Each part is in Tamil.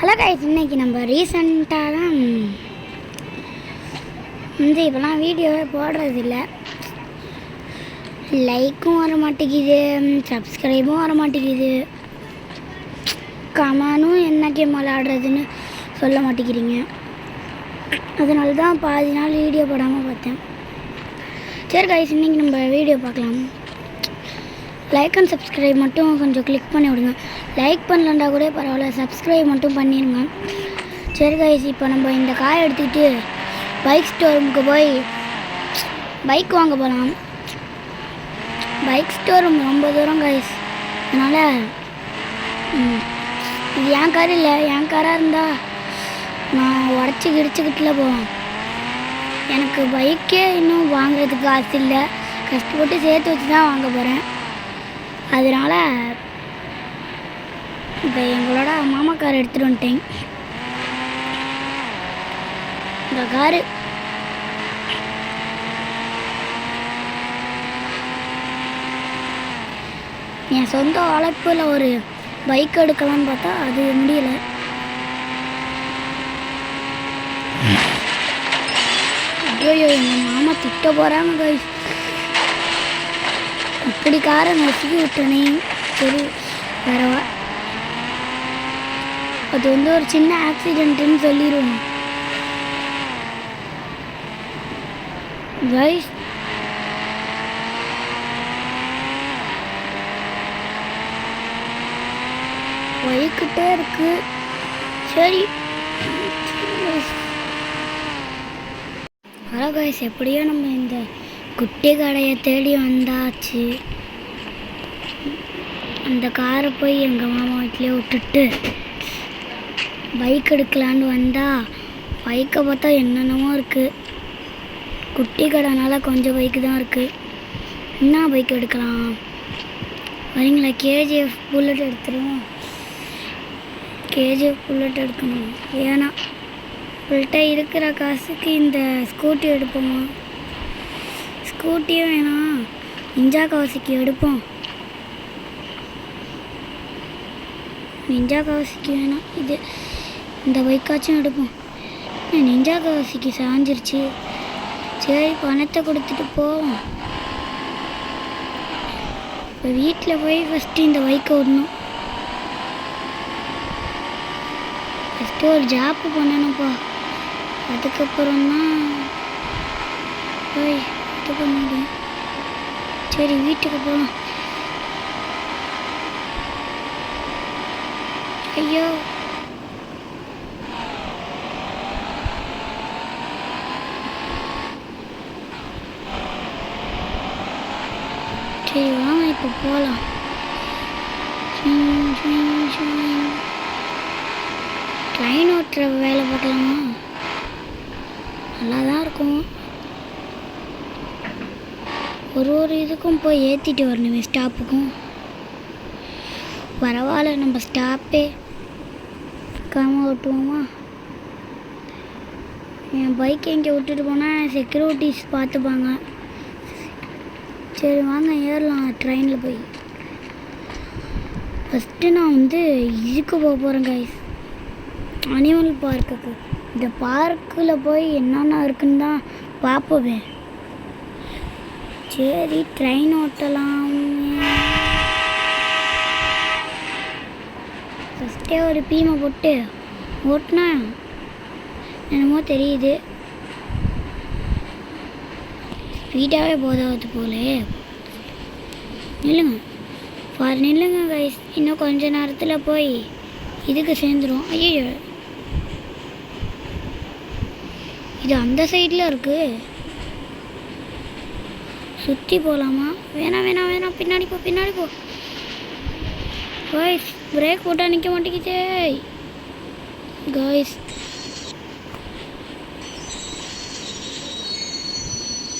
ஹலோ கைஸ், இன்றைக்கி நம்ம ரீசெண்டாக தான் இப்போலாம் வீடியோவே போடுறதில்ல. லைக்கும் வர மாட்டேங்குது, சப்ஸ்கிரைபும் வர மாட்டேங்குது, கமெண்டும் என்ன கேம் விளாடுறதுன்னு சொல்ல மாட்டேங்கிறீங்க. அதனால தான் பாதி நாள் வீடியோ போடாமல் பார்த்தேன். சரி கைஸ், இன்றைக்கி நம்ம வீடியோ பார்க்கலாம். லைக் அண்ட் சப்ஸ்கிரைப் மட்டும் கொஞ்சம் கிளிக் பண்ணி விடுங்க. லைக் பண்ணலண்டா கூட பரவாயில்ல, சப்ஸ்கிரைப் மட்டும் பண்ணிடுங்க. சரி கைஸ், இப்போ நம்ம இந்த காரை எடுத்துக்கிட்டு பைக் ஸ்டோரூமுக்கு போய் பைக் வாங்க போகலாம். பைக் ஸ்டோரூம் ரொம்ப தூரம் கைஸ், அதனால் இது என் கார் இல்லை. என் காராக இருந்தால் நான் உடச்சி கிடிச்சிக்கிட்டுல போவேன். எனக்கு பைக்கே இன்னும் வாங்குறதுக்கு காசு இல்லை. கஷ்டப்பட்டு சேர்த்து வச்சு தான் வாங்க போகிறேன். அதனால் இப்போ எங்களோட மாமா கார் எடுத்துகிட்டு வந்துட்டேன். இந்த காரு என் சொந்த உழைப்பில் ஒரு பைக் எடுக்கலான்னு பார்த்தா அது முடியலை. ஐயோ, எங்கள் மாமா திட்ட போகிறாங்க கைஸ். இப்படி காரை நசுக்கி விட்டனே. சரி வரவா, அது ஒரு சின்ன ஆக்சிடென்ட்டுன்னு சொல்லிடுவோம் கைஸ். போய்கிட்டே இருக்கு. சரி ஹலோ கைஸ், எப்படியோ நம்ம இந்த குட்டி கடையை தேடி வந்தாச்சு. அந்த காரை போய் எங்கள் மாமா வீட்டிலே விட்டுட்டு பைக் எடுக்கலான்னு வந்தால் பைக்கை பார்த்தா என்னென்னமோ இருக்குது. குட்டி கடைனால கொஞ்சம் பைக்கு தான் இருக்குது. என்ன பைக் எடுக்கலாம் வரீங்களா? கேஜிஎஃப் புல்லட் எடுத்துருவோம். கேஜிஎஃப் புல்லட் எடுக்கணும். ஏன்னா உங்கள்கிட்ட இருக்கிற காசுக்கு இந்த ஸ்கூட்டி எடுப்போமா? ஸ்கூட்டியும் வேணாம், நிஞ்சா கவாசிக்கு எடுப்போம். நிஞ்சா கவாசிக்கு வேணாம், இந்த பைக்காச்சும் எடுப்போம். நிஞ்சா கவாசிக்கு சாஞ்சிருச்சு. சரி, பணத்தை கொடுத்துட்டு போவோம். இப்போ வீட்டில் போய் ஃபஸ்ட்டு இந்த பைக்கை விடணும். ஃபஸ்ட்டு ஒரு ஜாப்பு பண்ணணும்ப்பா. அதுக்கப்புறம் தான் போய் இது பண்ண முடியும். சரி, வீட்டுக்கு போகலாம். ஐயோ, சரி வாங்க இப்போ போகலாம். ட்ரெயின் ஓட்டுற வேலை பார்க்கலாமா? நல்லா தான் இருக்கும். ஒரு இதுக்கும் போய் ஏற்றிட்டு வரணுமே, ஸ்டாப்புக்கும். பரவாயில்ல, நம்ம ஸ்டாப்பே காம ஓட்டுவோமா? என் பைக்கை இங்கே விட்டுட்டு போனால் செக்யூரிட்டிஸ் பார்த்துப்பாங்க. சரி வாங்க ஏறலாம் ட்ரெயினில் போய். ஃபஸ்ட்டு நான் இதுக்கு போக போகிறேன் கைஸ், அனிமல் பார்க்குக்கு. இந்த பார்க்கில் போய் என்னென்ன இருக்குன்னு தான் பார்ப்போமே. சரி, ட்ரெயின் ஓட்டலாம். ஃபஸ்ட்டே ஒரு பீமை போட்டு ஓட்டினா என்னமோ தெரியுது. ஸ்பீடாகவே போதாவது போலே. நில்லுங்க நில்லுங்க கைஸ், இன்னும் கொஞ்ச நேரத்தில் போய் இதுக்கு சேர்ந்துடும். ஐயோ, இது அந்த சைடில் இருக்குது. சுற்றி போகலாமா? வேணாம் வேணாம் வேணாம், பின்னாடி போ பின்னாடி போ. கைஸ், பிரேக் போட்டால் நிற்க மாட்டேங்குதே கைஸ்.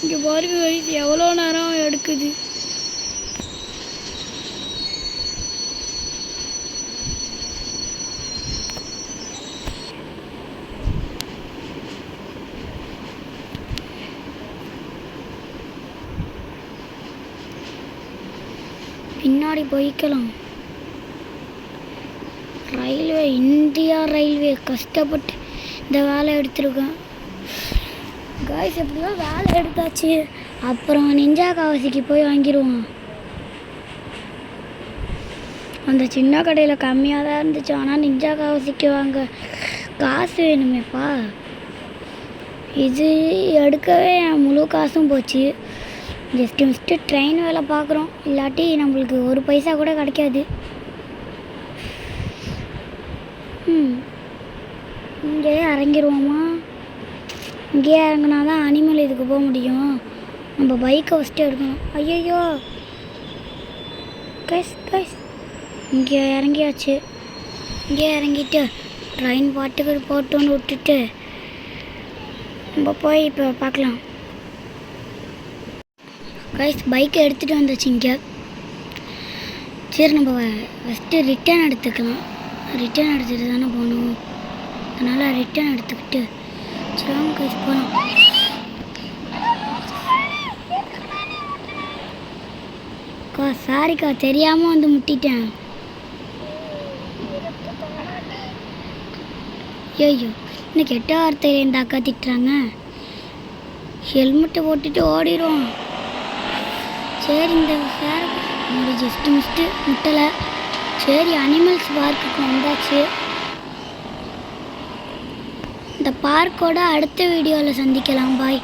இங்கே பாருங்க கைஸ், எவ்வளோ நேரம் எடுக்குது. பின்னாடி போய்க்கலாம். ரயில்வே, இந்தியா ரயில்வே கஷ்டப்பட்டு இந்த வேலை எடுத்துருக்கேன் காய்ஸ். எப்படிலாம் வேலை எடுத்தாச்சு, அப்புறம் நிஞ்சா காவாசிக்கு போய் வாங்கிடுவோம். அந்த சின்ன கடையில் கம்மியாக தான் இருந்துச்சு, ஆனால் நிஞ்சா காவாசிக்கு வாங்க காசு வேணுமேப்பா. இது எடுக்கவே என் முழு காசும் போச்சு. ஜஸ்ட்டு ட்ரெயின் வேலை பார்க்குறோம், இல்லாட்டி நம்மளுக்கு ஒரு பைசா கூட கிடைக்காது. இங்கேயே இறங்கிடுவோமா? இங்கேயே இறங்கினா தான் அனிமல் இதுக்கு போக முடியும். நம்ம பைக்கை ஃபஸ்ட்டு எடுக்கணும். ஐயோ கைஸ் கைஸ், இங்கே இறங்கியாச்சு. இங்கே இறங்கிட்டு ட்ரெயின் பாட்டுக்கு போட்டோன்னு விட்டுட்டு நம்ம போய் இப்போ பார்க்கலாம். கைஸ் பைக்கை எடுத்துகிட்டு வந்துச்சு இங்கே. சரி நம்ம ஃபஸ்ட்டு ரிட்டர்ன் எடுத்துக்கலாம். ரிட்டர்ன் எடுத்துகிட்டு தானே போகணும், அதனால் ரிட்டர்ன் எடுத்துக்கிட்டு சரி கைஸ் போகலாம். சாரிக்கா, தெரியாமல் வந்து முட்டிட்டேன். ஐயோ, இன்னும் கெட்ட வார்த்தையில் இந்த அக்கா திட்டுறாங்க. ஹெல்மெட்டை போட்டுட்டு ஓடிடும். சரி இந்த சார் ஜஸ்ட்டு முட்டலை. சரி அனிமல்ஸ் பார்க்குக்கு வந்தாச்சு. இந்த பார்க்கோட அடுத்த வீடியோவில் சந்திக்கலாம். பாய்.